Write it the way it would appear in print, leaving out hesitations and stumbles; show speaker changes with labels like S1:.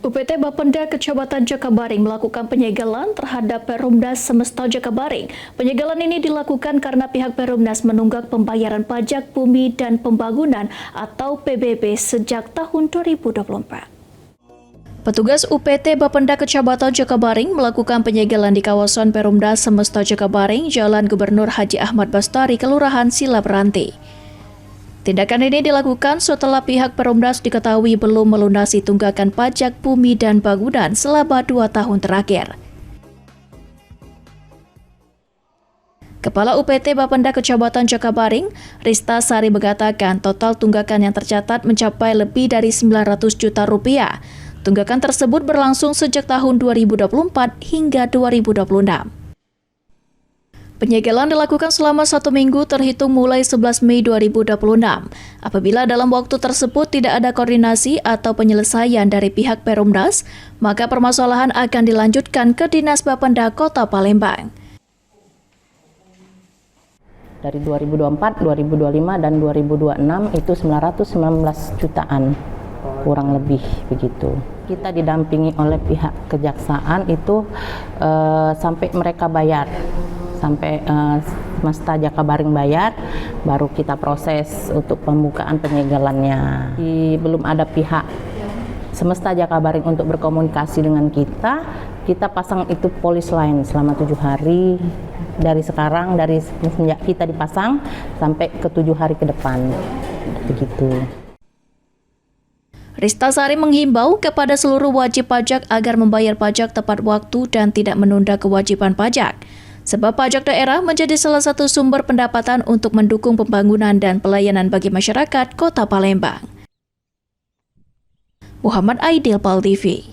S1: UPT Bapenda Kecamatan Jakabaring melakukan penyegelan terhadap Perumnas Semesta Jakabaring. Penyegelan ini dilakukan karena pihak Perumnas menunggak pembayaran pajak bumi dan pembangunan atau PBB sejak tahun 2024. Petugas UPT Bapenda Kecamatan Jakabaring melakukan penyegelan di kawasan Perumnas Semesta Jakabaring, Jalan Gubernur Haji Ahmad Bastari, Kelurahan Silap Ranti. Tindakan ini dilakukan setelah pihak Perumnas diketahui belum melunasi tunggakan pajak bumi dan bangunan selama 2 tahun terakhir. Kepala UPT Bapenda Kecamatan Jakabaring, Rista Sari mengatakan total tunggakan yang tercatat mencapai lebih dari 900 juta rupiah. Tunggakan tersebut berlangsung sejak tahun 2024 hingga 2026. Penyegelan dilakukan selama 1 minggu terhitung mulai 11 Mei 2026. Apabila dalam waktu tersebut tidak ada koordinasi atau penyelesaian dari pihak Perumnas, maka permasalahan akan dilanjutkan ke Dinas Bapenda Kota Palembang.
S2: Dari 2024, 2025, dan 2026 itu 919 jutaan, kurang lebih begitu. Kita didampingi oleh pihak kejaksaan itu sampai mereka bayar. Sampai Semesta Jakabaring bayar, baru kita proses untuk pembukaan penyegelannya. Belum ada pihak Semesta Jakabaring untuk berkomunikasi dengan kita pasang itu polis line selama 7 hari. Dari sekarang, dari semenjak kita dipasang sampai ke 7 hari ke depan, begitu.
S1: Rista Sari menghimbau kepada seluruh wajib pajak agar membayar pajak tepat waktu dan tidak menunda kewajiban pajak. Sebab pajak daerah menjadi salah satu sumber pendapatan untuk mendukung pembangunan dan pelayanan bagi masyarakat Kota Palembang. Muhammad Aidil, PAL TV.